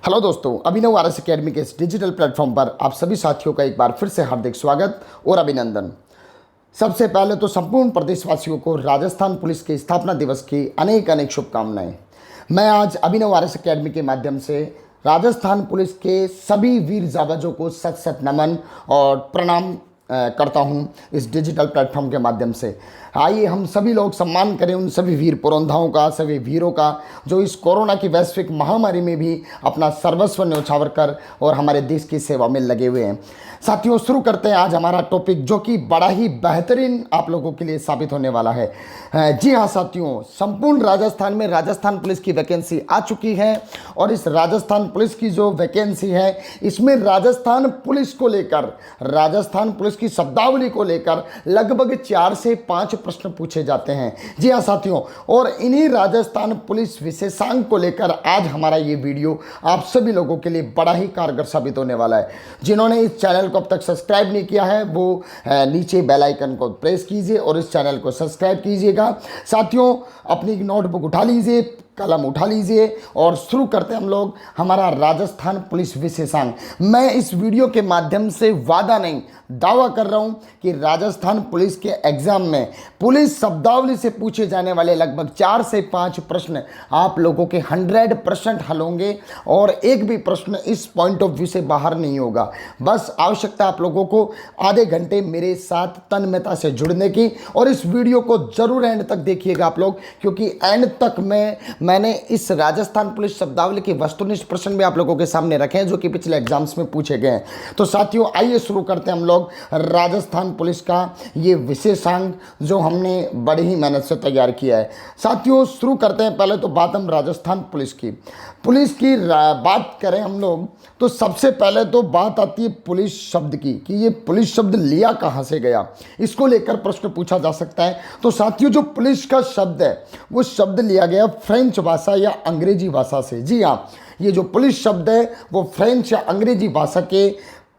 Hello दोस्तों, अभिनव RS academy के इस डिजिटल प्लेटफॉर्म पर आप सभी साथियों का एक बार फिर से हार्दिक स्वागत और अभिनंदन। सबसे पहले तो संपूर्ण प्रदेशवासियों को राजस्थान पुलिस के स्थापना दिवस की अनेक अनेक शुभकामनाएं। मैं आज अभिनव आरएस एकेडमी के माध्यम से राजस्थान पुलिस के सभी वीर जाबाजों को सत सत नमन और प्रणाम करता हूं इस डिजिटल प्लेटफॉर्म के माध्यम से। आइए हम सभी लोग सम्मान करें उन सभी वीर पुरोधाओं का, सभी वीरों का जो इस कोरोना की वैश्विक महामारी में भी अपना सर्वस्व न्यौछावर कर और हमारे देश की सेवा में लगे हुए हैं। साथियों, शुरू करते हैं आज हमारा टॉपिक, जो कि बड़ा ही बेहतरीन आप लोगों के लिए साबित होने वाला है। जी हाँ साथियों, संपूर्ण राजस्थान में राजस्थान पुलिस की वैकेंसी आ चुकी है और इस राजस्थान पुलिस की जो वैकेंसी है इसमें राजस्थान पुलिस को लेकर, राजस्थान पुलिस की शब्दावली को लेकर लगभग 4 से 5 प्रश्न पूछे जाते हैं। जी हाँ साथियों, और इन्हीं राजस्थान पुलिस विशेषांक को लेकर आज हमारा ये वीडियो आप सभी लोगों के लिए बड़ा ही कारगर साबित होने वाला है। जिन्होंने इस चैनल को अब तक सब्सक्राइब नहीं किया है वो नीचे बेल आइकन को प्रेस कीजिए और इस चैनल को सब्सक्राइब कीजिएगा। साथियों, अपनी नोटबुक उठा लीजिए, कलम उठा लीजिए और शुरू करते हैं हम लोग हमारा राजस्थान पुलिस विशेषांक। मैं इस वीडियो के माध्यम से वादा नहीं, दावा कर रहा हूं कि राजस्थान पुलिस के एग्जाम में पुलिस शब्दावली से पूछे जाने वाले लगभग 4 से 5 प्रश्न आप लोगों के 100% हल होंगे और एक भी प्रश्न इस पॉइंट ऑफ व्यू से बाहर नहीं होगा। बस आवश्यकता आप लोगों को आधे घंटे मेरे साथ तन्मयता से जुड़ने की, और इस वीडियो को जरूर एंड तक देखिएगा आप लोग, क्योंकि एंड तक मैंने इस राजस्थान पुलिस शब्दावली के वस्तुनिष्ठ प्रश्न भी आप लोगों के सामने रखे हैं जो कि पिछले एग्जाम्स में पूछे गए हैं। तो साथियों, आइए शुरू करते हैं हम लोग राजस्थान पुलिस का ये विशेषांक जो हमने बड़ी ही मेहनत से तैयार किया है। साथियों, शुरू करते हैं। पहले तो बात हम राजस्थान पुलिस की बात करें हम लोग तो सबसे पहले तो बात आती है पुलिस शब्द की कि ये पुलिस शब्द लिया कहाँ से गया, इसको लेकर प्रश्न पूछा जा सकता है। तो साथियों, जो पुलिस का शब्द है वो शब्द लिया गया फ्रेंच भाषा या अंग्रेजी भाषा से। जी हाँ, ये जो पुलिस शब्द है वो फ्रेंच या अंग्रेजी भाषा के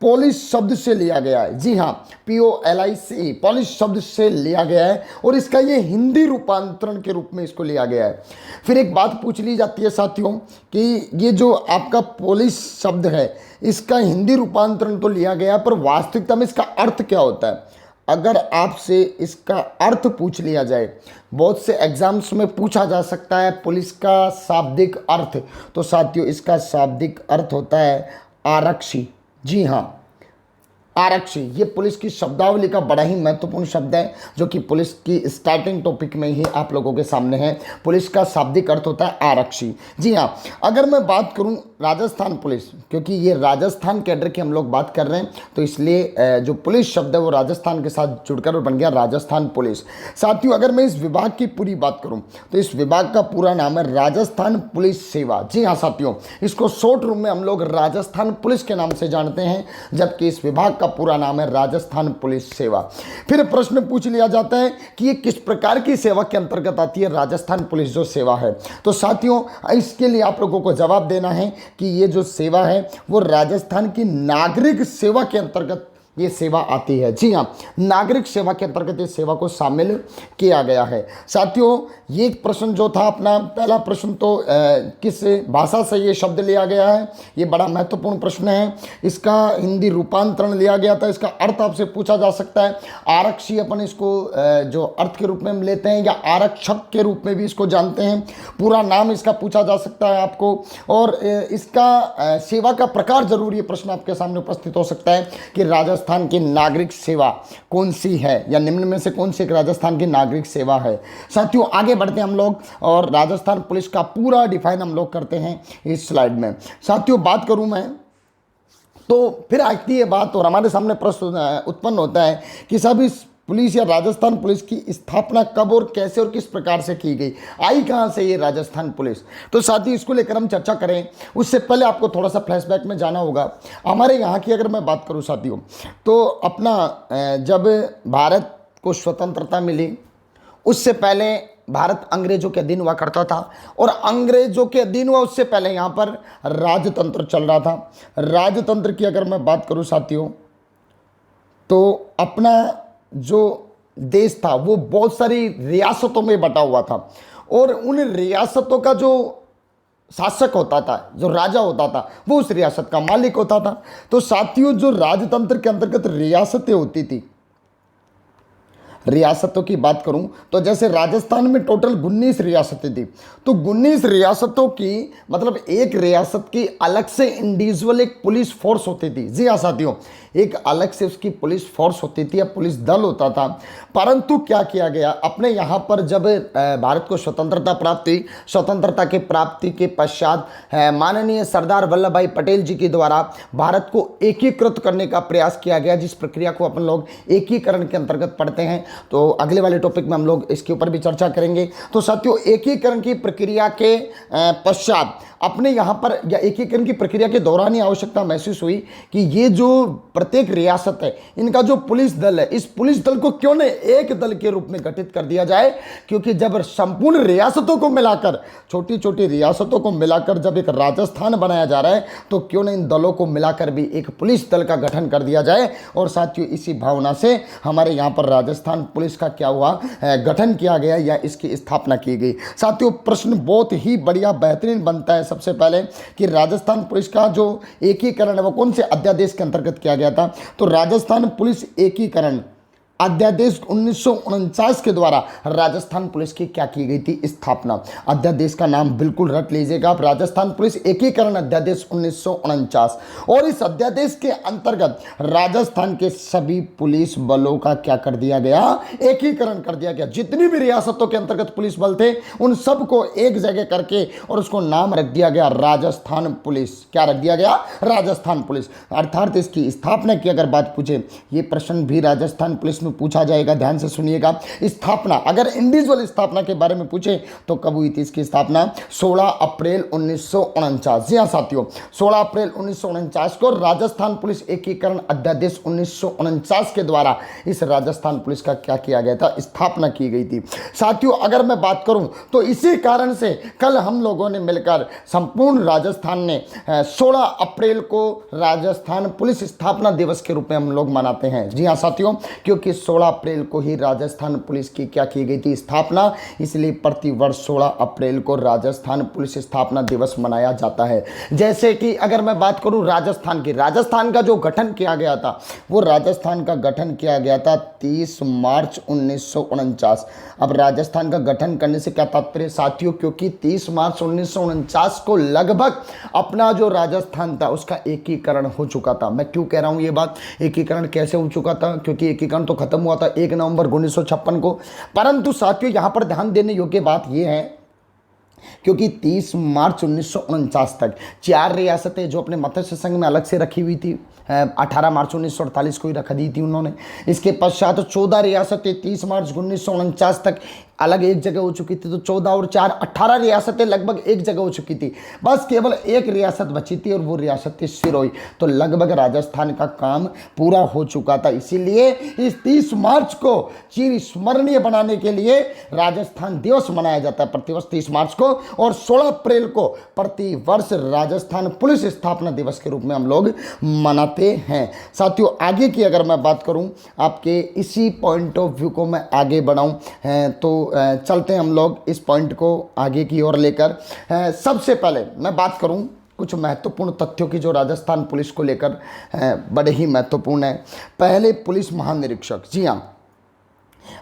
पोलिश शब्द से लिया गया है। जी हाँ, POLIC पोलिश शब्द से लिया गया है और इसका ये हिंदी रूपांतरण के रूप में इसको लिया गया है। फिर एक बात पूछ ली जाती है साथियों कि ये जो आपका पोलिश शब्द है इसका हिंदी रूपांतरण तो लिया गया, पर वास्तविकता में इसका अर्थ क्या होता है। अगर आपसे इसका अर्थ पूछ लिया जाए, बहुत से एग्जाम्स में पूछा जा सकता है पुलिस का शाब्दिक अर्थ, तो साथियों इसका शाब्दिक अर्थ होता है आरक्षी। जी हाँ, आरक्षी ये पुलिस की शब्दावली का बड़ा ही महत्वपूर्ण शब्द है जो कि पुलिस की स्टार्टिंग टॉपिक में ही आप लोगों के सामने है। पुलिस का शाब्दिक अर्थ होता है आरक्षी। जी हाँ, अगर मैं बात करूं राजस्थान पुलिस, क्योंकि ये राजस्थान कैडर की हम लोग बात कर रहे हैं तो इसलिए जो पुलिस शब्द है वो राजस्थान के साथ जुड़कर बन गया राजस्थान पुलिस। साथियों, अगर मैं इस विभाग की पूरी बात करूं तो इस विभाग का पूरा नाम है राजस्थान पुलिस सेवा। जी हाँ साथियों, इसको शॉर्ट रूम में हम लोग राजस्थान पुलिस के नाम से जानते हैं, जबकि इस विभाग पूरा नाम है राजस्थान पुलिस सेवा। फिर प्रश्न पूछ लिया जाता है कि ये किस प्रकार की सेवा के अंतर्गत आती है राजस्थान पुलिस जो सेवा है। तो साथियों, इसके लिए आप लोगों को जवाब देना है कि ये जो सेवा है वो राजस्थान की नागरिक सेवा के अंतर्गत ये सेवा आती है। जी हाँ, नागरिक सेवा के अंतर्गत इस सेवा को शामिल किया गया है। साथियों, ये प्रश्न जो था अपना पहला प्रश्न तो किस भाषा से ये शब्द लिया गया है, ये बड़ा महत्वपूर्ण प्रश्न है। इसका हिंदी रूपांतरण लिया गया था, इसका अर्थ आपसे पूछा जा सकता है। आरक्षी अपन इसको जो अर्थ के रूप में हम लेते हैं या आरक्षक के रूप में भी इसको जानते हैं। पूरा नाम इसका पूछा जा सकता है आपको, और इसका सेवा का प्रकार जरूर ये प्रश्न आपके सामने उपस्थित हो सकता है कि राजस्थान की नागरिक सेवा कौन सी है या निम्न में से कौन सी एक राजस्थान की नागरिक सेवा है। साथियों, आगे बढ़ते हैं हम लोग और राजस्थान पुलिस का पूरा डिफाइन हम लोग करते हैं इस स्लाइड में। साथियों, बात करूं मैं तो फिर आती है बात और हमारे सामने प्रश्न उत्पन्न होता है कि सब इस पुलिस या राजस्थान पुलिस की स्थापना कब और कैसे और किस प्रकार से की गई, आई कहाँ से ये राजस्थान पुलिस। तो साथ ही इसको लेकर हम चर्चा करें उससे पहले आपको थोड़ा सा फ्लैशबैक में जाना होगा। हमारे यहाँ की अगर मैं बात करूँ साथियों तो अपना जब भारत को स्वतंत्रता मिली उससे पहले भारत अंग्रेजों के अधीन हुआ करता था, और अंग्रेजों के अधीन हुआ उससे पहले यहाँ पर राजतंत्र चल रहा था। राजतंत्र की अगर मैं बात करूँ साथियों तो अपना जो देश था वो बहुत सारी रियासतों में बटा हुआ था, और उन रियासतों का जो शासक होता था, जो राजा होता था, वो उस रियासत का मालिक होता था। तो साथियों, जो राजतंत्र के अंतर्गत रियासतें होती थी, रियासतों की बात करूं तो जैसे राजस्थान में टोटल 19 रियासतें थी। तो 19 रियासतों की मतलब एक रियासत की अलग से इंडिविजुअल एक पुलिस फोर्स होती थी। जी हाँ साथियों, एक अलग से उसकी पुलिस फोर्स होती थी या पुलिस दल होता था। परंतु क्या किया गया, अपने यहाँ पर जब भारत को स्वतंत्रता प्राप्त हुई, स्वतंत्रता के प्राप्ति के पश्चात माननीय सरदार वल्लभ भाई पटेल जी के द्वारा भारत को एकीकृत करने का प्रयास किया गया, जिस प्रक्रिया को अपन लोग एकीकरण के अंतर्गत पढ़ते हैं। तो अगले वाले टॉपिक में हम लोग इसके ऊपर भी चर्चा करेंगे। तो साथियों, एकीकरण की प्रक्रिया के पश्चात अपने यहाँ पर या एकीकरण की प्रक्रिया के दौरान ही आवश्यकता महसूस हुई कि ये जो प्रत्येक रियासत है, इनका जो पुलिस दल है, इस पुलिस दल को क्यों न एक दल के रूप में गठित कर दिया जाए। क्योंकि जब संपूर्ण रियासतों को मिलाकर, छोटी छोटी रियासतों को मिलाकर जब एक राजस्थान बनाया जा रहा है, तो क्यों न इन दलों को मिलाकर भी एक पुलिस दल का गठन कर दिया जाए। और साथियों, इसी भावना से हमारे यहाँ पर राजस्थान पुलिस का क्या हुआ, गठन किया गया या इसकी स्थापना की गई। साथियों, प्रश्न बहुत ही बढ़िया बेहतरीन बनता है सबसे पहले कि राजस्थान पुलिस का जो एकीकरण है वो कौन से अध्यादेश के अंतर्गत किया गया था। तो राजस्थान पुलिस एकीकरण अध्यादेश 1949 के द्वारा राजस्थान पुलिस की क्या की गई थी, स्थापना। अध्यादेश का नाम बिल्कुल रट लीजिएगा आप, राजस्थान पुलिस एकीकरण अध्यादेश 1949। और इस अध्यादेश के अंतर्गत राजस्थान के सभी पुलिस बलों का क्या कर दिया गया, एकीकरण कर दिया गया। जितनी भी रियासतों के अंतर्गत पुलिस बल थे, उन सबको एक जगह करके और उसको नाम रख दिया गया राजस्थान पुलिस। क्या रख दिया गया, राजस्थान पुलिस। अर्थात इसकी स्थापना की अगर बात पूछे, ये प्रश्न भी राजस्थान पुलिस में पूछा जाएगा, ध्यान से सुनिएगा। स्थापना, अगर इंडिविजुअल स्थापना के बारे में पूछे तो कब हुई थी इसकी स्थापना, 16 अप्रैल 1949। जी हाँ साथियों, 16 अप्रैल 1949 को राजस्थान पुलिस एकीकरण अध्यादेश 1949 के द्वारा इस राजस्थान पुलिस का क्या किया गया था, स्थापना की गई थी। साथियों, अगर मैं बात करूं तो इसी कारण से कल हम लोगों ने मिलकर संपूर्ण राजस्थान ने 16 अप्रैल को राजस्थान पुलिस स्थापना दिवस के रूप में हम लोग मनाते हैं। जी हाँ साथियों, क्योंकि 16 अप्रैल को ही राजस्थान पुलिस की क्या की गई थी, स्थापना। इसलिए प्रतिवर्ष 16 अप्रैल को राजस्थान पुलिस स्थापना दिवस मनाया जाता है। जैसे कि अगर मैं बात करूं राजस्थान की, राजस्थान का जो गठन किया गया था, वो राजस्थान का गठन किया गया था 30 मार्च 1949। अब राजस्थान का गठन करने से क्या तात्पर्य साथियों, क्योंकि 30 मार्च 1949 को लगभग अपना जो राजस्थान था उसका एकीकरण हो चुका था। मैं क्यों कह रहा हूं ये बात, एकीकरण कैसे हो चुका था, क्योंकि एकीकरण तो खत्म हुआ था 1 नवंबर 1956 को। परंतु साथियों, यहां पर ध्यान देने योग्य बात यह है, क्योंकि 30 मार्च 1949 तक 4 रियासतें जो अपने मत्स्य संघ में अलग से रखी हुई थी, 18 मार्च 1948 को ही रख दी थी उन्होंने। इसके पश्चात 14 रियासतें 30 मार्च 1949 तक अलग एक जगह हो चुकी थी। तो 14 और 4 18 रियासतें लगभग एक जगह हो चुकी थी। बस केवल एक रियासत बची थी और वो रियासत थी सिरोही। तो लगभग राजस्थान का काम पूरा हो चुका था। इसीलिए इस 30 मार्च को चिर स्मरणीय बनाने के लिए राजस्थान दिवस मनाया जाता है प्रतिवर्ष 30 मार्च को, और 16 अप्रैल को प्रतिवर्ष राजस्थान पुलिस स्थापना दिवस के रूप में हम लोग मनाते हैं। साथियों, आगे की अगर मैं बात करूं, आपके इसी पॉइंट ऑफ व्यू को मैं आगे बढ़ाऊं तो चलते हैं हम लोग इस पॉइंट को आगे की ओर लेकर। सबसे पहले मैं बात करूं कुछ महत्वपूर्ण तथ्यों की जो राजस्थान पुलिस को लेकर बड़े ही महत्वपूर्ण है। पहले पुलिस महानिरीक्षक, जी हाँ,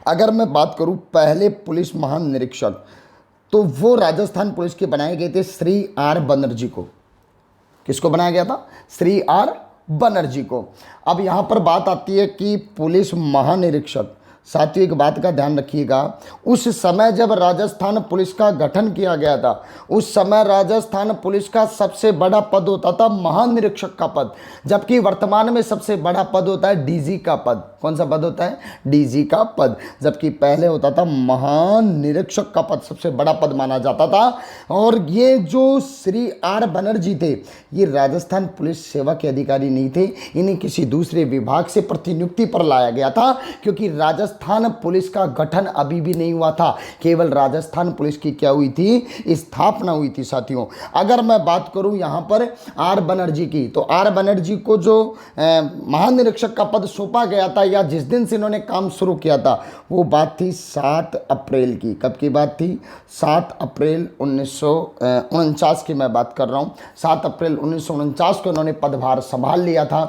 अगर मैं बात करूं पहले पुलिस महानिरीक्षक, तो वो राजस्थान पुलिस के बनाए गए थे श्री आर बनर्जी को। किसको बनाया गया था, श्री आर बनर्जी को। अब यहाँ पर बात आती है कि पुलिस महानिरीक्षक, साथियों एक बात का ध्यान रखिएगा, उस समय जब राजस्थान पुलिस का गठन किया गया था, उस समय राजस्थान पुलिस का सबसे बड़ा पद होता था महानिरीक्षक का पद, जबकि वर्तमान में सबसे बड़ा पद होता है डीजी का पद। कौन सा पद होता है, डीजी का पद, जबकि पहले होता था महानिरीक्षक का पद, सबसे बड़ा पद माना जाता था। और ये जो श्री आर बनर्जी थे, ये राजस्थान पुलिस सेवा के अधिकारी नहीं थे, इन्हें किसी दूसरे विभाग से प्रतिनियुक्ति पर लाया गया था, क्योंकि राजस्थान राजस्थान पुलिस का गठन अभी भी नहीं हुआ था, केवल राजस्थान पुलिस की क्या हुई थी, स्थापना हुई थी साथियों। अगर मैं बात करूं यहां पर आर बनर्जी की, तो आर बनर्जी को जो महानिरीक्षक का पद सौंपा गया था या जिस दिन से इन्होंने काम शुरू किया था, वो बात थी 7 अप्रैल की। कब की बात थी? 7 अप्रैल 1949 की मैं बात कर रहा हूँ। 7 अप्रैल 1949 को इन्होंने पदभार संभाल लिया था।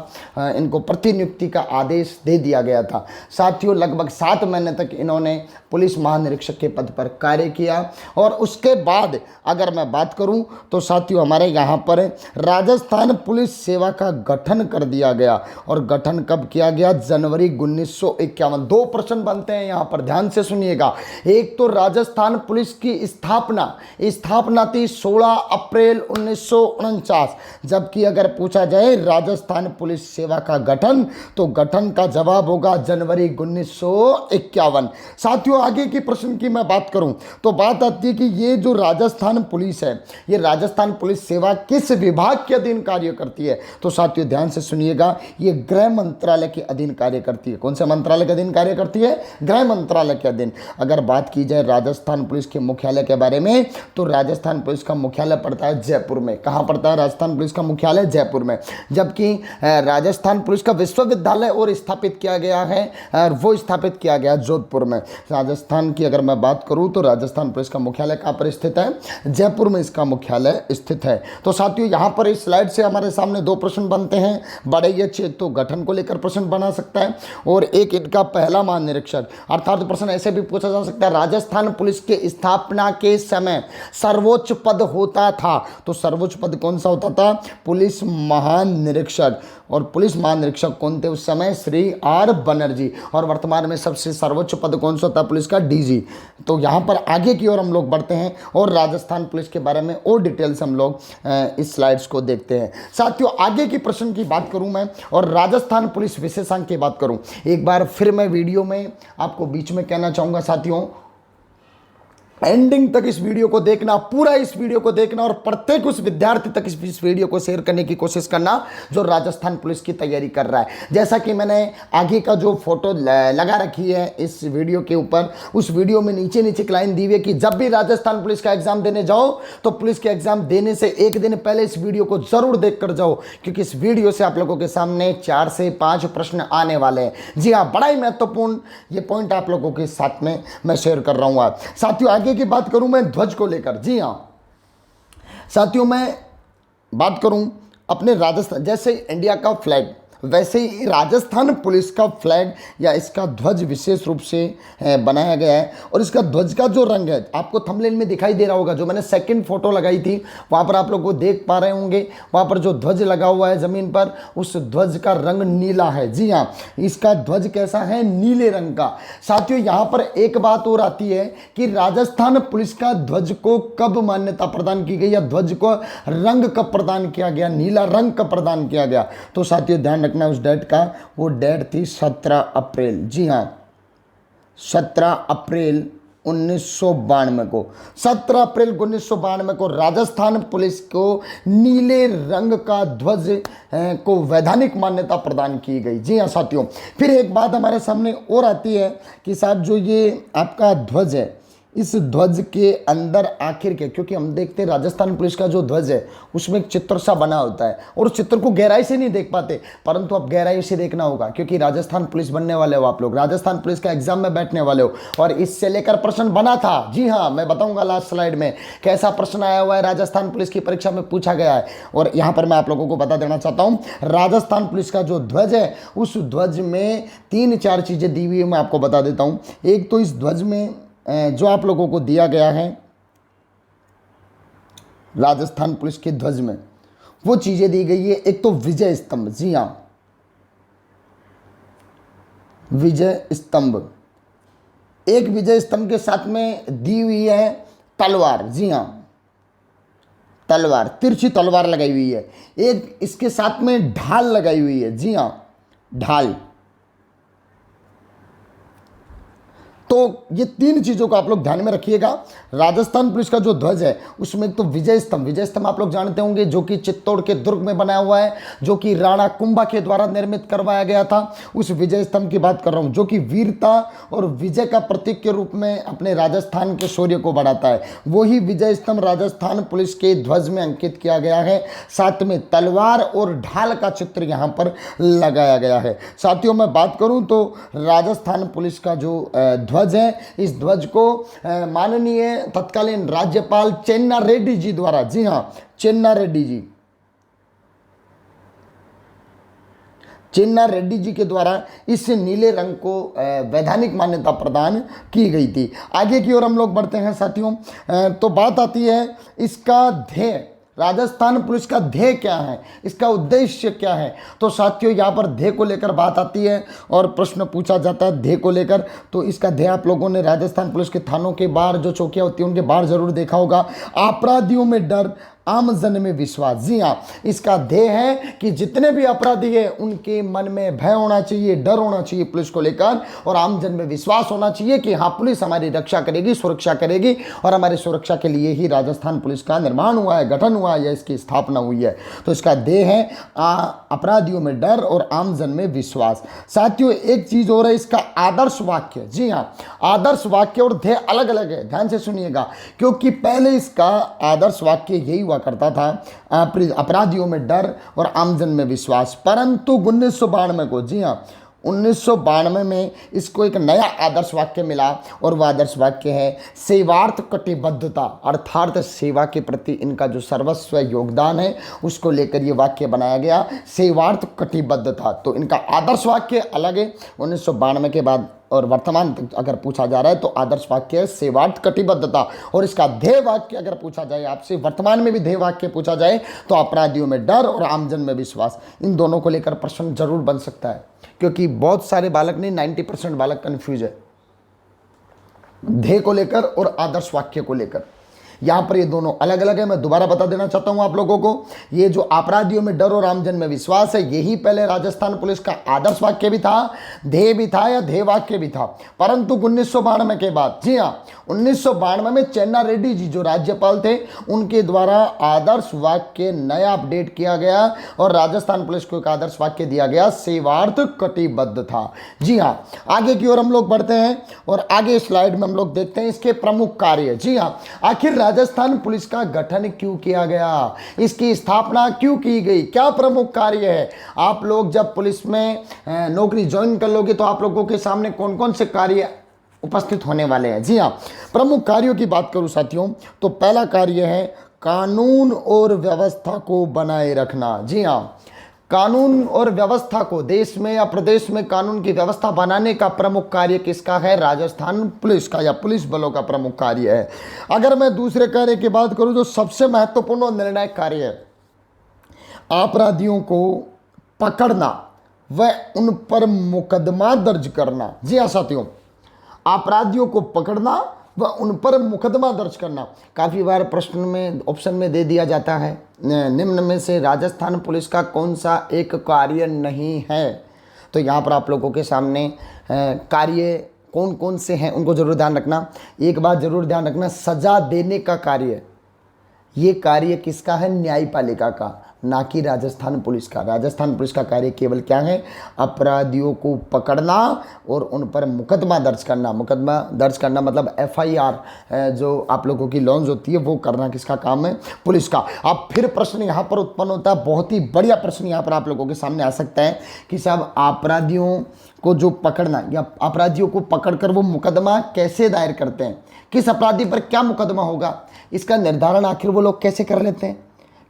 इनको प्रतिनियुक्ति का आदेश दे दिया गया था साथियों। लगभग 7 महीने तक इन्होंने पुलिस महानिरीक्षक के पद पर कार्य किया और उसके बाद अगर मैं बात करूं तो साथियों हमारे यहाँ पर राजस्थान पुलिस सेवा का गठन कर दिया गया। और गठन कब किया गया? जनवरी 1951। 2 प्रश्न बनते हैं यहाँ पर, ध्यान से सुनिएगा। एक तो राजस्थान पुलिस की स्थापना थी 16 अप्रैल 1949, जबकि अगर पूछा जाए राजस्थान पुलिस सेवा का गठन, तो गठन का जवाब होगा जनवरी 1951। साथियों आगे की प्रश्न की मैं बात करूं तो बात आती है कि ये जो राजस्थान पुलिस है, ये राजस्थान पुलिस सेवा किस विभाग के अधीन कार्य करती है? तो साथियों ध्यान से सुनिएगा, ये गृह मंत्रालय के अधीन कार्य करती है। कौन से मंत्रालय के अधीन कार्य करती है? गृह मंत्रालय के अधीन। अगर बात की जाए राजस्थान पुलिस के मुख्यालय के बारे में, तो राजस्थान पुलिस का मुख्यालय पड़ता है जयपुर में। कहाँ पड़ता है राजस्थान पुलिस का मुख्यालय? जयपुर में। जबकि राजस्थान पुलिस का विश्वविद्यालय और स्थापित किया गया है, वो स्थापित किया गया जोधपुर में। राजस्थान की अगर मैं बात करूं तो राजस्थान पुलिस का मुख्यालय कहाँ पर स्थित है? जयपुर में इसका मुख्यालय स्थित है। तो साथियों यहाँ पर इस स्लाइड से हमारे सामने 2 प्रश्न बनते हैं, बड़े ही अच्छे। तो गठन को लेकर प्रश्न बना सकता है और एक इनका पहला महानिरीक्षक, अर्थात प्रश्न ऐसे भी पूछा जा सकता है, राजस्थान पुलिस के स्थापना के समय सर्वोच्च पद होता था, तो सर्वोच्च पद कौन सा होता था? पुलिस महानिरीक्षक। और पुलिस महानिरीक्षक कौन थे उस समय? श्री आर बनर्जी। और वर्तमान में सबसे सर्वोच्च पद कौन सा था पुलिस का? डीजी। तो यहाँ पर आगे की ओर हम लोग बढ़ते हैं और राजस्थान पुलिस के बारे में और डिटेल्स हम लोग इस स्लाइड्स को देखते हैं। साथियों आगे की प्रश्न की बात करूं मैं और राजस्थान पुलिस विशेषांक की बात करूं, एक बार फिर मैं वीडियो में आपको बीच में कहना चाहूँगा साथियों, एंडिंग तक इस वीडियो को देखना, पूरा इस वीडियो को देखना और प्रत्येक उस विद्यार्थी तक इस वीडियो को शेयर करने की कोशिश करना जो राजस्थान पुलिस की तैयारी कर रहा है। जैसा कि मैंने आगे का जो फोटो लगा रखी है इस वीडियो के ऊपर, उस वीडियो में नीचे एक लाइन दी हुई है कि जब भी राजस्थान पुलिस का एग्जाम देने जाओ तो पुलिस के एग्जाम देने से एक दिन पहले इस वीडियो को जरूर देख कर जाओ, क्योंकि इस वीडियो से आप लोगों के सामने 4 से 5 प्रश्न आने वाले हैं। जी हाँ, बड़ा ही महत्वपूर्ण ये पॉइंट आप लोगों के साथ में मैं शेयर कर रहा हूँ। साथियों आगे की बात करूं मैं ध्वज को लेकर। जी हां साथियों, मैं बात करूं अपने राजस्थान, जैसे इंडिया का फ्लैग वैसे ही राजस्थान पुलिस का फ्लैग या इसका ध्वज विशेष रूप से बनाया गया है। और इसका ध्वज का जो रंग है आपको थंबनेल में दिखाई दे रहा होगा, जो मैंने सेकंड फोटो लगाई थी वहाँ पर आप लोग को देख पा रहे होंगे, वहाँ पर जो ध्वज लगा हुआ है ज़मीन पर, उस ध्वज का रंग नीला है। जी हाँ, इसका ध्वज कैसा है? नीले रंग का। साथियों यहाँ पर एक बात और आती है कि राजस्थान पुलिस का ध्वज को कब मान्यता प्रदान की गई या ध्वज को रंग कब प्रदान किया गया, नीला रंग कब प्रदान किया गया? तो साथियों ध्यान रखना उस डेट का, वो डेट थी 17 अप्रैल। जी हाँ, 17 अप्रैल 1992 को, 17 अप्रैल 1992 को राजस्थान पुलिस को नीले रंग का ध्वज को वैधानिक मान्यता प्रदान की गई। जी हाँ साथियों, फिर एक बात हमारे सामने और आती है कि साहब जो ये आपका ध्वज है, इस ध्वज के अंदर आखिर के, क्योंकि हम देखते हैं राजस्थान पुलिस का जो ध्वज है उसमें एक चित्र सा बना होता है और उस चित्र को गहराई से नहीं देख पाते, परंतु अब गहराई से देखना होगा क्योंकि राजस्थान पुलिस बनने वाले हो आप लोग, राजस्थान पुलिस का एग्जाम में बैठने वाले हो और इससे लेकर प्रश्न बना था। जी हाँ, मैं बताऊंगा लास्ट स्लाइड में कैसा प्रश्न आया हुआ है, राजस्थान पुलिस की परीक्षा में पूछा गया है। और यहाँ पर मैं आप लोगों को बता देना चाहता हूँ, राजस्थान पुलिस का जो ध्वज है उस ध्वज में 3-4 चीज़ें दी हुई है, मैं आपको बता देता हूँ। एक तो इस ध्वज में जो आप लोगों को दिया गया है राजस्थान पुलिस के ध्वज में, वो चीज़ें दी गई है। एक तो विजय स्तंभ, जी हाँ विजय स्तंभ, एक विजय स्तंभ के साथ में दी हुई है तलवार। जी हाँ, तलवार, तिरछी तलवार लगाई हुई है। एक इसके साथ में ढाल लगाई हुई है। जी हाँ, ढाल। तो ये तीन चीज़ों को आप लोग ध्यान में रखिएगा। राजस्थान पुलिस का जो ध्वज है उसमें एक तो विजय स्तंभ आप लोग जानते होंगे, जो कि चित्तौड़ के दुर्ग में बनाया हुआ है, जो कि राणा कुंभा के द्वारा निर्मित करवाया गया था। उस विजय स्तंभ की बात कर रहा हूँ, जो कि वीरता और विजय का प्रतीक के रूप में अपने राजस्थान के शौर्य को बढ़ाता है। वही विजय स्तंभ राजस्थान पुलिस के ध्वज में अंकित किया गया है। साथ में तलवार और ढाल का चित्र यहाँ पर लगाया गया है। साथियों, मैं बात करूँ तो राजस्थान पुलिस का जो ध्वज है, इस ध्वज को माननीय तत्कालीन राज्यपाल चेन्ना रेड्डी जी द्वारा, जी हाँ, चेन्ना रेड्डी जी के द्वारा इस नीले रंग को वैधानिक मान्यता प्रदान की गई थी। आगे की ओर हम लोग बढ़ते हैं साथियों। तो बात आती है इसका ध्येय, राजस्थान पुलिस का ध्येय क्या है, इसका उद्देश्य क्या है। तो साथियों, यहाँ पर ध्येय को लेकर बात आती है और प्रश्न पूछा जाता है ध्येय को लेकर। तो इसका ध्येय आप लोगों ने राजस्थान पुलिस के थानों के बाहर जो चौकियाँ होती हैं उनके बाहर जरूर देखा होगा। अपराधियों में डर, आम जन में विश्वास। जी हाँ, इसका ध्येय है कि जितने भी अपराधी हैं उनके मन में भय होना चाहिए, डर होना चाहिए पुलिस को लेकर, और आम जन में विश्वास होना चाहिए कि हाँ, पुलिस हमारी रक्षा करेगी, सुरक्षा करेगी, और हमारी सुरक्षा के लिए ही राजस्थान पुलिस का निर्माण हुआ है, गठन हुआ है या इसकी स्थापना हुई है। तो इसका ध्येय है अपराधियों में डर और आम जन में विश्वास। साथियों, एक चीज और है, इसका आदर्श वाक्य। जी हाँ, आदर्श वाक्य और ध्येय अलग अलग है, ध्यान से सुनिएगा, क्योंकि पहले इसका आदर्श वाक्य यही करता था, अपराधियों में डर और आमजन में विश्वास। परंतु 1992 को, जी हाँ, 1992 में इसको एक नया आदर्श वाक्य मिला, और वह आदर्श वाक्य है सेवार्थ कटिबद्धता, अर्थात सेवा के प्रति इनका जो सर्वस्व योगदान है उसको लेकर ये वाक्य बनाया गया, सेवार्थ कटिबद्धता। तो इनका आदर्श वाक्य अलग है 1992 के बाद, और वर्तमान तक अगर पूछा जा रहा है तो आदर्श वाक्य है सेवार्थ कटिबद्धता। और इसका ध्येय वाक्य अगर पूछा जाए आपसे, वर्तमान में भी ध्येय वाक्य पूछा जाए, तो अपराधियों में डर और आमजन में विश्वास। इन दोनों को लेकर प्रश्न जरूर बन सकता है, क्योंकि बहुत सारे बालक नहीं, 90% बालक कंफ्यूज है ध्येय को लेकर और आदर्श वाक्य को लेकर। यहाँ पर ये दोनों अलग अलग है। मैं दोबारा बता देना चाहता हूँ आप लोगों को, ये जो अपराधियों में डर और आमजन में विश्वास है, यही पहले राजस्थान पुलिस का आदर्श वाक्य भी था, ध्येय भी था या ध्येय वाक्य भी था। परंतु 1992 के बाद, जी हाँ, 1992 में चेन्ना रेड्डी जी जो राज्यपाल थे, उनके द्वारा आदर्श वाक्य नया अपडेट किया गया और राजस्थान पुलिस को एक आदर्श वाक्य दिया गया, सेवार्थ कटिबद्ध था। जी हाँ, आगे की ओर हम लोग बढ़ते हैं और आगे स्लाइड में हम लोग देखते हैं इसके प्रमुख कार्य। जी हाँ, आखिर राजस्थान पुलिस का गठन क्यों किया गया, इसकी स्थापना क्यों की गई, क्या प्रमुख कार्य है। आप लोग जब पुलिस में नौकरी ज्वाइन कर लोगे तो आप लोगों के सामने कौन कौन से कार्य उपस्थित होने वाले हैं। जी हाँ, प्रमुख कार्यों की बात करूं साथियों, तो पहला कार्य है कानून और व्यवस्था को बनाए रखना। जी हाँ, कानून और व्यवस्था को, देश में या प्रदेश में कानून की व्यवस्था बनाने का प्रमुख कार्य किसका है, राजस्थान पुलिस का या पुलिस बलों का प्रमुख कार्य है। अगर मैं दूसरे कार्य की बात करूं, जो सबसे महत्वपूर्ण और निर्णायक कार्य है, अपराधियों को पकड़ना व उन पर मुकदमा दर्ज करना। जी हाँ साथियों, अपराधियों को पकड़ना व उन पर मुकदमा दर्ज करना। काफ़ी बार प्रश्न में ऑप्शन में दे दिया जाता है, निम्न में से राजस्थान पुलिस का कौन सा एक कार्य नहीं है। तो यहाँ पर आप लोगों के सामने कार्य कौन कौन से हैं उनको जरूर ध्यान रखना। एक बात जरूर ध्यान रखना, सजा देने का कार्य, ये कार्य किसका है, न्यायपालिका का, ना कि राजस्थान पुलिस का। राजस्थान पुलिस का कार्य केवल क्या है, अपराधियों को पकड़ना और उन पर मुकदमा दर्ज करना। मुकदमा दर्ज करना मतलब FIR जो आप लोगों की लॉन्च होती है वो करना किसका काम है, पुलिस का। अब फिर प्रश्न यहाँ पर उत्पन्न होता है, बहुत ही बढ़िया प्रश्न यहाँ पर आप लोगों के सामने आ सकता है कि साहब अपराधियों को जो पकड़ना या अपराधियों को पकड़कर वो मुकदमा कैसे दायर करते हैं, किस अपराधी पर क्या मुकदमा होगा, इसका निर्धारण आखिर वो लोग कैसे कर लेते हैं।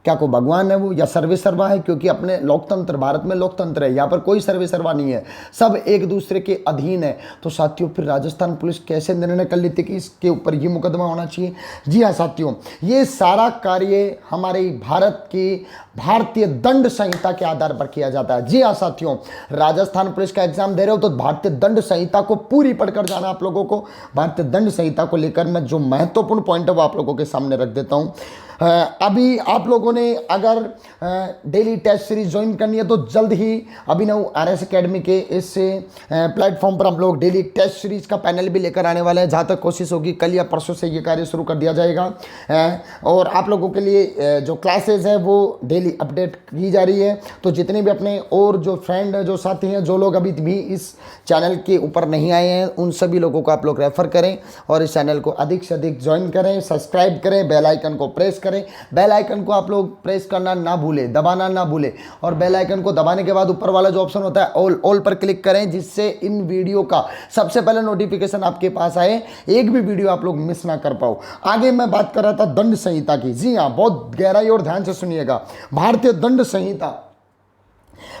क्या को भगवान है वो या सर्वे सर्वा है, क्योंकि अपने लोकतंत्र, भारत में लोकतंत्र है, यहाँ पर कोई सर्वे सर्वा नहीं है, सब एक दूसरे के अधीन है। तो साथियों फिर राजस्थान पुलिस कैसे निर्णय कर लेती कि इसके ऊपर ये मुकदमा होना चाहिए। जी हाँ साथियों, ये सारा कार्य हमारे भारत की भारतीय दंड संहिता के आधार पर किया जाता है। जी हाँ साथियों, राजस्थान पुलिस का एग्जाम दे रहे हो तो भारतीय दंड संहिता को पूरी पढ़कर जाना आप लोगों को। भारतीय दंड संहिता को लेकर मैं जो महत्वपूर्ण पॉइंट है वो आप लोगों के सामने रख देता हूँ। अभी आप लोगों ने अगर डेली टेस्ट सीरीज ज्वाइन करनी है तो जल्द ही अभिनव आरएस एकेडमी के इस प्लेटफॉर्म पर हम लोग डेली टेस्ट सीरीज का पैनल भी लेकर आने वाले हैं। जहाँ तक कोशिश होगी कल या परसों से ये कार्य शुरू कर दिया जाएगा और आप लोगों के लिए जो क्लासेज हैं वो डेली अपडेट की जा रही है। तो जितने भी अपने और जो फ्रेंड जो साथी हैं, जो लोग अभी भी इस चैनल के ऊपर नहीं आए हैं, उन सभी लोगों को आप लोग रेफर करें और इस चैनल को अधिक से अधिक ज्वाइन करें, सब्सक्राइब करें, बेल आइकन को प्रेस करें। बेल आइकन को आप लोग प्रेस करना ना भूलें, दबाना ना भूलें और बेल आइकन को दबाने के बाद ऊपर वाला जो ऑप्शन होता है ऑल पर क्लिक करें, जिससे इन वीडियो का सबसे पहले नोटिफिकेशन आपके पास आए, एक भी वीडियो आप लोग मिस ना कर पाओ। आगे मैं बात कर रहा था दंड संहिता की। जी हाँ, बहुत गहराई और ध्यान से सुनिएगा। भारतीय दंड संहिता,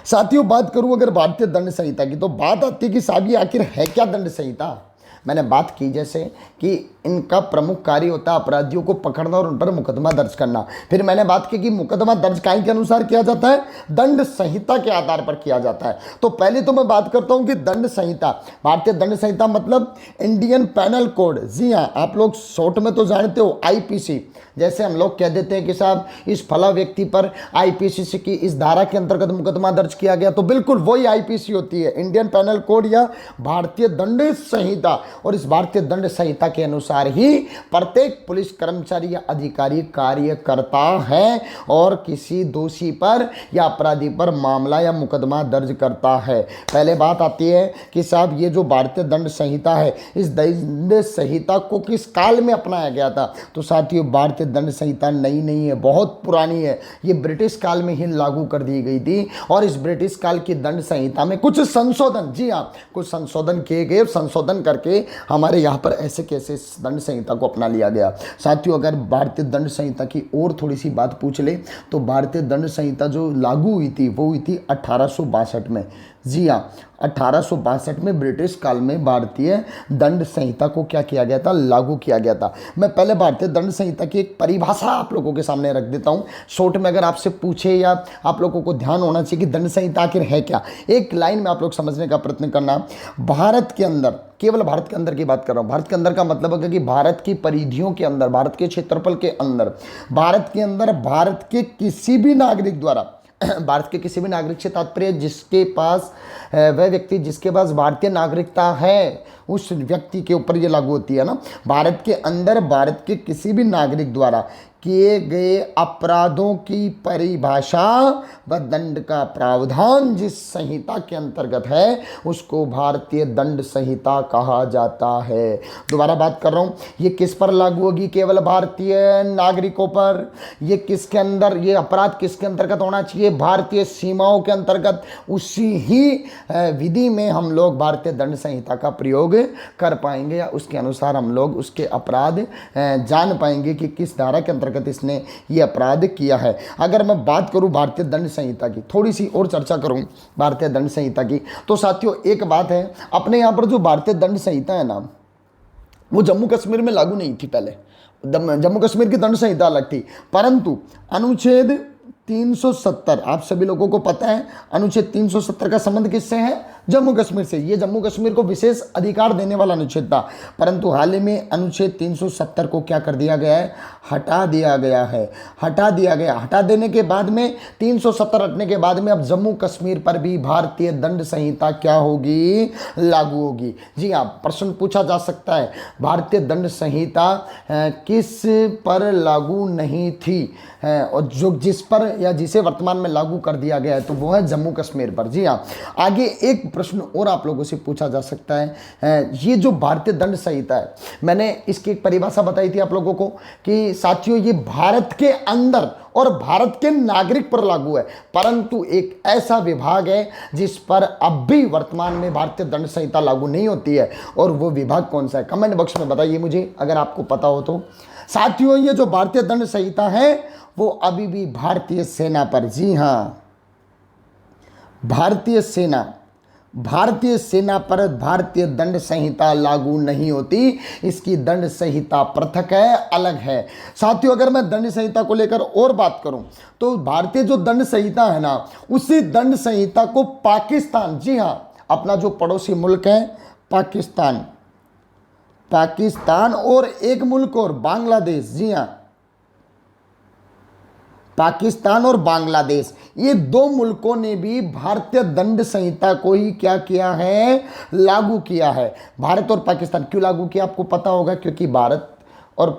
साथियों बात करूं अगर भारतीय दंड संहिता की, तो बात आती है कि साहब ये आखिर है क्या दंड संहिता। मैंने बात की जैसे कि इनका प्रमुख कार्य होता है अपराधियों को पकड़ना और उन पर मुकदमा दर्ज करना। फिर मैंने बात की कि मुकदमा दर्ज काय के अनुसार किया जाता है, दंड संहिता के आधार पर किया जाता है। तो पहले तो मैं बात करता हूं कि दंड संहिता, भारतीय दंड संहिता मतलब इंडियन पैनल कोड। जी हाँ, आप लोग शॉर्ट में तो जानते हो आईपीसी, जैसे हम लोग कह देते हैं कि साहब इस फला व्यक्ति पर आईपीसी की इस धारा के अंतर्गत मुकदमा दर्ज किया गया, तो बिल्कुल वही आईपीसी होती है, इंडियन पैनल कोड या भारतीय दंड संहिता। और इस भारतीय दंड संहिता के अनुसार ही प्रत्येक पुलिस कर्मचारी या अधिकारी कार्य करता है और किसी दोषी पर या अपराधी पर मामला या मुकदमा दर्ज करता है। पहले बात आती है कि साहब ये जो भारतीय दंड संहिता है, इस दंड संहिता को किस काल में अपनाया गया था। तो साथियों भारतीय दंड संहिता नई नहीं है, बहुत पुरानी है। ये ब्रिटिश काल में ही लागू कर दी गई थी और इस ब्रिटिश काल की दंड संहिता में कुछ संशोधन, जी हाँ कुछ संशोधन किए गए। संशोधन करके हमारे यहाँ पर ऐसे कैसे दंड संहिता को अपना लिया गया। साथियों अगर भारतीय दंड संहिता की और थोड़ी सी बात पूछ ले तो भारतीय दंड संहिता जो लागू हुई थी वो हुई थी 1862 में। जी हाँ, 1862 में ब्रिटिश काल में भारतीय दंड संहिता को क्या किया गया था, लागू किया गया था। मैं पहले भारतीय दंड संहिता की एक परिभाषा आप लोगों के सामने रख देता हूँ शॉर्ट में, अगर आपसे पूछे या आप लोगों को ध्यान होना चाहिए कि दंड संहिता आखिर है क्या, एक लाइन में आप लोग समझने का प्रयत्न करना। भारत के अंदर, केवल भारत के अंदर की बात कर रहा हूँ, भारत के अंदर का मतलब है कि भारत की परिधियों के अंदर, भारत के क्षेत्रफल के अंदर, भारत के अंदर भारत के किसी भी नागरिक द्वारा भारत के किसी भी नागरिक से तात्पर्य जिसके पास वह व्यक्ति जिसके पास भारतीय नागरिकता है उस व्यक्ति के ऊपर ये लागू होती है ना। भारत के अंदर भारत के किसी भी नागरिक द्वारा किए गए अपराधों की परिभाषा व दंड का प्रावधान जिस संहिता के अंतर्गत है उसको भारतीय दंड संहिता कहा जाता है। दोबारा बात कर रहा हूँ, ये किस पर लागू होगी, केवल भारतीय नागरिकों पर। ये किसके अंदर, ये अपराध किसके अंतर्गत होना चाहिए, भारतीय सीमाओं के अंतर्गत। उसी ही विधि में हम लोग भारतीय दंड संहिता का प्रयोग कर पाएंगे या उसके अनुसार हम लोग उसके अपराध जान पाएंगे कि किस धारा के अंतर्गत इसने ये अपराध किया है। अगर मैं बात करूं भारतीय दंड संहिता की, थोड़ी सी और चर्चा करूं भारतीय दंड संहिता की, तो साथियों एक बात है, अपने यहाँ पर जो भारतीय दंड संहिता है ना वो जम्मू कश्मीर में लागू नहीं थी। पहले जम्मू कश्मीर की दंड संहिता अलग थी, परंतु अनुच्छेद 370, आप सभी लोगों को पता है अनुच्छेद 370 का संबंध किससे है, जम्मू कश्मीर से। ये जम्मू कश्मीर को विशेष अधिकार देने वाला अनुच्छेद था, परंतु हाल ही में अनुच्छेद 370 को क्या कर दिया गया है, हटा दिया गया है। हटा देने के बाद में 370 हटने के बाद में अब जम्मू कश्मीर पर भी भारतीय दंड संहिता क्या होगी, लागू होगी। जी हाँ, प्रश्न पूछा जा सकता है भारतीय दंड संहिता किस पर लागू नहीं थी और जो जिस पर या जिसे वर्तमान में लागू कर दिया गया है तो वो है जम्मू कश्मीर पर। जी हाँ, आगे एक प्रश्न और आप लोगों से पूछा जा सकता है, ये जो भारतीय दंड संहिता है, मैंने इसकी एक परिभाषा बताई थी आप लोगों को कि साथियों ये भारत के अंदर और भारत के नागरिक पर लागू है, परंतु एक ऐसा विभाग है जिस पर अब भी वर्तमान में भारतीय दंड संहिता लागू नहीं होती है, और वो विभाग कौन सा है, कमेंट बॉक्स में बताइए मुझे अगर आपको पता हो तो। साथियों ये जो भारतीय दंड संहिता है वो अभी भी भारतीय सेना पर, जी हाँ भारतीय सेना पर भारतीय दंड संहिता लागू नहीं होती। इसकी दंड संहिता पृथक है, अलग है। साथियों अगर मैं दंड संहिता को लेकर और बात करूं तो भारतीय जो दंड संहिता है ना, उसी दंड संहिता को पाकिस्तान, जी हाँ अपना जो पड़ोसी मुल्क है पाकिस्तान और एक मुल्क और बांग्लादेश, जी हाँ पाकिस्तान और बांग्लादेश, ये दो मुल्कों ने भी भारतीय दंड संहिता को ही क्या किया है, लागू किया है। भारत और पाकिस्तान क्यों लागू किया आपको पता होगा, क्योंकि भारत और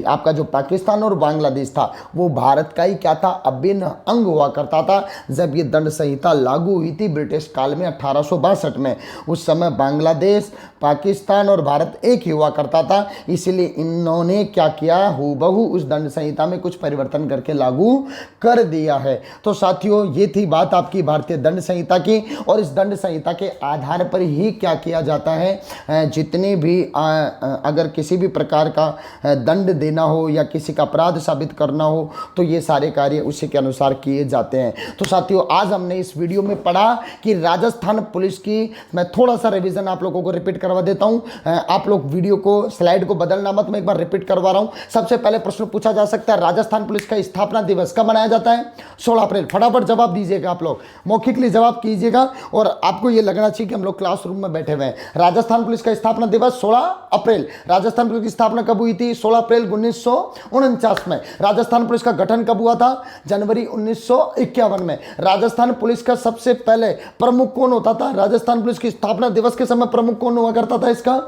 आपका जो पाकिस्तान और बांग्लादेश था वो भारत का ही क्या था, अभिन्न अंग हुआ करता था। जब ये दंड संहिता लागू हुई थी ब्रिटिश काल में 1862 में, उस समय बांग्लादेश, पाकिस्तान और भारत एक ही हुआ करता था। इसलिए इन्होंने क्या किया, हूबहू उस दंड संहिता में कुछ परिवर्तन करके लागू कर दिया है। तो साथियों, ये थी बात आपकी भारतीय दंड संहिता की, और इस दंड संहिता के आधार पर ही क्या किया जाता है, जितने भी अगर किसी भी प्रकार का दंड देना हो या किसी का अपराध साबित करना हो तो ये सारे कार्य उसी के अनुसार किए जाते हैं। तो साथियों, आज हमने इस वीडियो में पढ़ा कि राजस्थान पुलिस की, मैं थोड़ा सा रिवीजन आप लोगों को रिपीट करवा देता हूं, आप लोग वीडियो को, स्लाइड को बदलना मत, मैं एक बार रिपीट करवा रहा हूं। सबसे पहले प्रश्न पूछा जा सकता है, राजस्थान पुलिस का स्थापना दिवस कब मनाया जाता है? 16 अप्रैल। फटाफट जवाब दीजिएगा, आप लोग मौखिकली जवाब कीजिएगा, और आपको यह लगना चाहिए कि हम लोग क्लासरूम में बैठे हुए हैं। राजस्थान पुलिस का स्थापना दिवस 16 अप्रैल। राजस्थान पुलिस की स्थापना कब हुई थी? 16 अप्रैल 1949 में। राजस्थान पुलिस का गठन कब हुआ था? जनवरी 1951 में। राजस्थान पुलिस का सबसे पहले प्रमुख कौन होता था? राजस्थान पुलिस की स्थापना दिवस के समय प्रमुख कौन हुआ करता था इसका?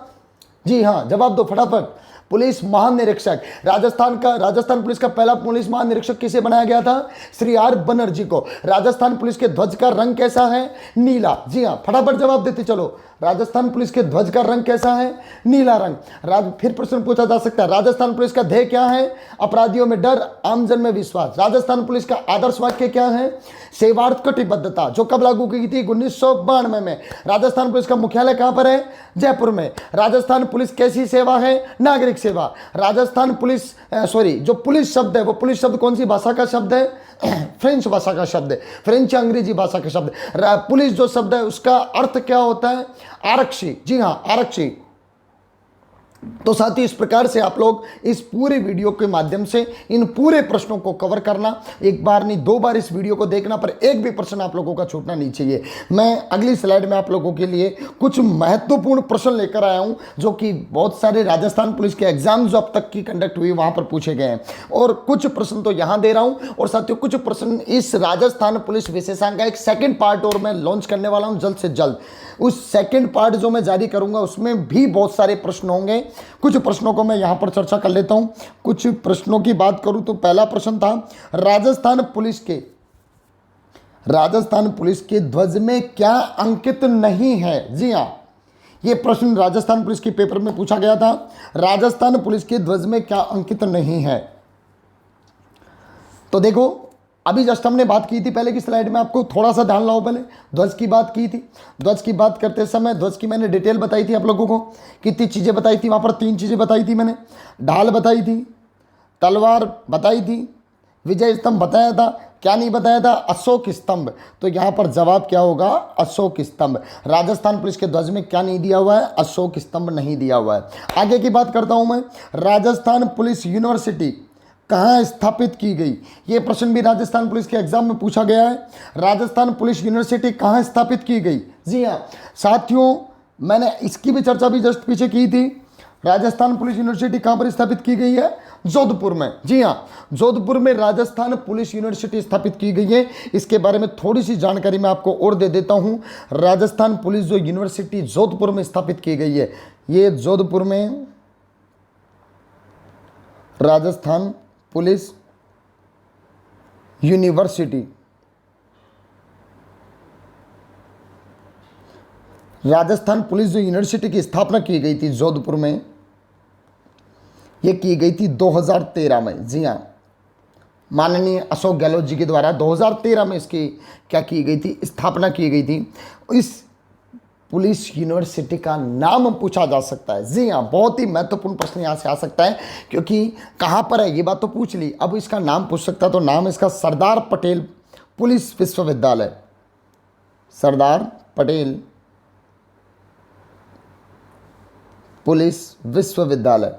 जी हाँ, जवाब दो फटाफट। पुलिस महानिरीक्षक। राजस्थान पुलिस का पहला पुलिस महानिरीक्षक किसे बनाया गया था? श्री आर बनर्जी को। राजस्थान पुलिस के ध्वज का रंग कैसा है? नीला। जी हाँ, फटाफट जवाब देते चलो। राजस्थान पुलिस के ध्वज का रंग कैसा है? नीला रंग। फिर प्रश्न पूछा जा सकता है, राजस्थान पुलिस का ध्येय क्या है? अपराधियों में डर, आमजन में विश्वास। राजस्थान पुलिस का आदर्श वाक्य क्या है? सेवार्थ कटिबद्धता, जो कब लागू की गई थी? 1992 में। राजस्थान पुलिस का मुख्यालय कहां पर है? जयपुर में। राजस्थान पुलिस कैसी सेवा है? नागरिक सेवा। राजस्थान पुलिस जो पुलिस शब्द है, वो पुलिस शब्द कौन सी भाषा का शब्द है? फ्रेंच भाषा का शब्द है, फ्रेंच अंग्रेजी भाषा का शब्द। पुलिस जो शब्द है उसका अर्थ क्या होता है? आरक्षी। जी हाँ, आरक्षी। तो साथ ही इस प्रकार से आप लोग इस पूरे वीडियो के माध्यम से इन पूरे प्रश्नों को कवर करना, एक बार नहीं 2 बार इस वीडियो को देखना, पर एक भी प्रश्न आप लोगों का छूटना नहीं चाहिए। मैं अगली स्लाइड में आप लोगों के लिए कुछ महत्वपूर्ण प्रश्न लेकर आया हूं, जो कि बहुत सारे राजस्थान पुलिस के एग्जाम जो अब तक की कंडक्ट हुई वहां पर पूछे गए हैं, और कुछ प्रश्न तो यहां दे रहा हूं, और साथियों कुछ प्रश्न इस राजस्थान पुलिस विशेषांक का एक सेकेंड पार्ट और मैं लॉन्च करने वाला हूं जल्द से जल्द। उस सेकेंड पार्ट जो मैं जारी करूंगा उसमें भी बहुत सारे प्रश्न होंगे। कुछ प्रश्नों को मैं यहां पर चर्चा कर लेता हूं। कुछ प्रश्नों की बात करूं तो पहला प्रश्न था, राजस्थान पुलिस के ध्वज में क्या अंकित नहीं है? जी हां, यह प्रश्न राजस्थान पुलिस के पेपर में पूछा गया था। राजस्थान पुलिस के ध्वज में क्या अंकित नहीं है? तो देखो, अभी जस्ट हमने बात की थी पहले की स्लाइड में, आपको थोड़ा सा ध्यान लाओ। पहले ध्वज की बात की थी। ध्वज की बात करते समय ध्वज की मैंने डिटेल बताई थी आप लोगों को। कितनी चीज़ें बताई थी वहाँ पर? 3 चीज़ें बताई थी मैंने। ढाल बताई थी, तलवार बताई थी, विजय स्तंभ बताया था। क्या नहीं बताया था? अशोक स्तंभ। तो यहाँ पर जवाब क्या होगा? अशोक स्तंभ। राजस्थान पुलिस के ध्वज में क्या नहीं दिया हुआ है? अशोक स्तंभ नहीं दिया हुआ है। आगे की बात करता हूँ मैं। राजस्थान पुलिस यूनिवर्सिटी कहाँ स्थापित की गई? ये प्रश्न भी राजस्थान पुलिस के एग्जाम में पूछा गया है। राजस्थान पुलिस यूनिवर्सिटी कहाँ स्थापित की गई? जी हाँ साथियों, मैंने इसकी भी चर्चा भी जस्ट पीछे की थी। राजस्थान पुलिस यूनिवर्सिटी कहाँ पर स्थापित की गई है? जोधपुर में। जी हाँ, जोधपुर में राजस्थान पुलिस यूनिवर्सिटी स्थापित की गई है। इसके बारे में थोड़ी सी जानकारी मैं आपको और दे देता हूँ। राजस्थान पुलिस जो यूनिवर्सिटी जोधपुर में स्थापित की गई है, ये जोधपुर में Rajasthan police university, Rajasthan police जो यूनिवर्सिटी की स्थापना की गई थी जोधपुर में, यह की गई थी 2013 में। जी हाँ, माननीय अशोक गहलोत जी के द्वारा 2013 में इसकी क्या की गई थी? स्थापना की गई थी। इस पुलिस यूनिवर्सिटी का नाम पूछा जा सकता है। जी हाँ, बहुत ही महत्वपूर्ण प्रश्न यहाँ से आ सकता है, क्योंकि कहाँ पर है ये बात तो पूछ ली, अब इसका नाम पूछ सकता है। तो नाम इसका सरदार पटेल पुलिस विश्वविद्यालय। सरदार पटेल पुलिस विश्वविद्यालय।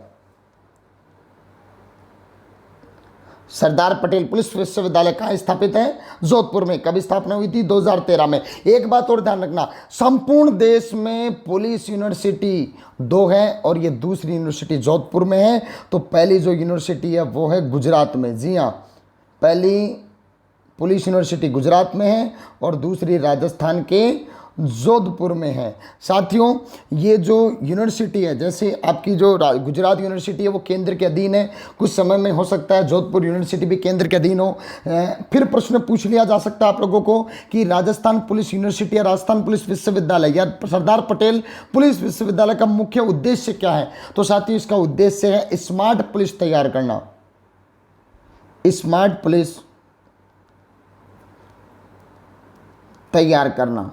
सरदार पटेल पुलिस विश्वविद्यालय कहाँ स्थापित है? जोधपुर में। कब स्थापना हुई थी? 2013 में। एक बात और ध्यान रखना, संपूर्ण देश में पुलिस यूनिवर्सिटी 2 है और ये दूसरी यूनिवर्सिटी जोधपुर में है। तो पहली जो यूनिवर्सिटी है वो है गुजरात में। जी हाँ, पहली पुलिस यूनिवर्सिटी गुजरात में है और दूसरी राजस्थान के जोधपुर में है। साथियों, ये जो यूनिवर्सिटी है, जैसे आपकी जो गुजरात यूनिवर्सिटी है वो केंद्र के अधीन है, कुछ समय में हो सकता है जोधपुर यूनिवर्सिटी भी केंद्र के अधीन हो। फिर प्रश्न पूछ लिया जा सकता है आप लोगों को कि राजस्थान पुलिस यूनिवर्सिटी या राजस्थान पुलिस विश्वविद्यालय या सरदार पटेल पुलिस विश्वविद्यालय का मुख्य उद्देश्य क्या है? तो साथियों, इसका उद्देश्य है स्मार्ट पुलिस तैयार करना। स्मार्ट पुलिस तैयार करना,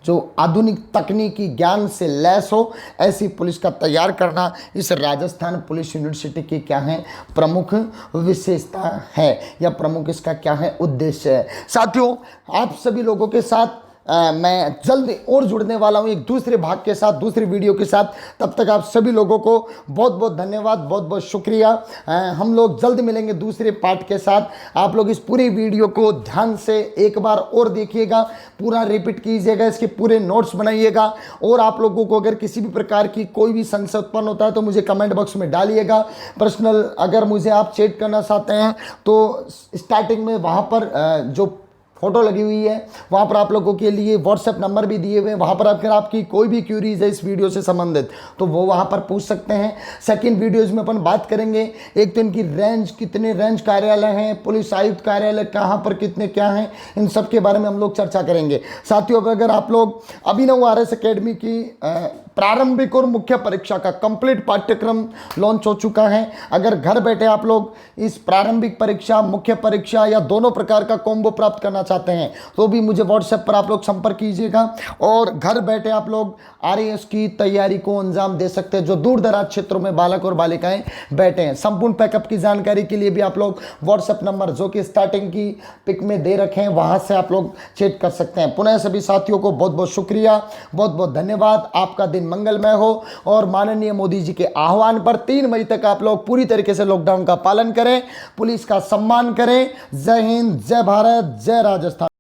जो आधुनिक तकनीकी ज्ञान से लैस हो, ऐसी पुलिस का तैयार करना इस राजस्थान पुलिस यूनिवर्सिटी की क्या है? प्रमुख विशेषता है या प्रमुख इसका क्या है? उद्देश्य है। साथियों, आप सभी लोगों के साथ मैं जल्द और जुड़ने वाला हूं एक दूसरे भाग के साथ, दूसरी वीडियो के साथ। तब तक आप सभी लोगों को बहुत बहुत धन्यवाद, बहुत बहुत शुक्रिया। हम लोग जल्द मिलेंगे दूसरे पार्ट के साथ। आप लोग इस पूरी वीडियो को ध्यान से एक बार और देखिएगा, पूरा रिपीट कीजिएगा, इसके पूरे नोट्स बनाइएगा। और आप लोगों को अगर किसी भी प्रकार की कोई भी संशय उत्पन्न होता है तो मुझे कमेंट बॉक्स में डालिएगा। पर्सनल अगर मुझे आप चैट करना चाहते हैं तो स्टार्टिंग में वहाँ पर जो फोटो लगी हुई है वहाँ पर आप लोगों के लिए व्हाट्सएप नंबर भी दिए हुए हैं। वहाँ पर अगर आपकी कोई भी क्यूरीज है इस वीडियो से संबंधित तो वो वहाँ पर पूछ सकते हैं। सेकंड वीडियोज में अपन बात करेंगे, एक तो इनकी रेंज, कितने रेंज कार्यालय हैं, पुलिस आयुक्त कार्यालय कहाँ पर कितने क्या हैं, इन सब के बारे में हम लोग चर्चा करेंगे। साथियों, अगर आप लोग अभिनव आरएस अकेडमी की प्रारंभिक और मुख्य परीक्षा का कंप्लीट पाठ्यक्रम लॉन्च हो चुका है, अगर घर बैठे आप लोग इस प्रारंभिक परीक्षा, मुख्य परीक्षा या दोनों प्रकार का कॉम्बो प्राप्त करना चाहते हैं तो भी मुझे व्हाट्सएप पर आप लोग संपर्क कीजिएगा और घर बैठे आप लोग आरएएस की तैयारी को अंजाम दे सकते हैं, जो दूर दराज क्षेत्रों में बालक और बालिकाएं बैठे हैं। संपूर्ण पैकअप की जानकारी के लिए भी आप लोग व्हाट्सएप नंबर जो कि स्टार्टिंग की पिक में दे रखे हैं वहां से आप लोग चेक कर सकते हैं। पुनः सभी साथियों को बहुत बहुत शुक्रिया, बहुत बहुत धन्यवाद। आपका दिन मंगलमय हो और माननीय मोदी जी के आह्वान पर 3 मई तक आप लोग पूरी तरीके से लॉकडाउन का पालन करें, पुलिस का सम्मान करें। जय हिंद, जय भारत, जय राजस्थान।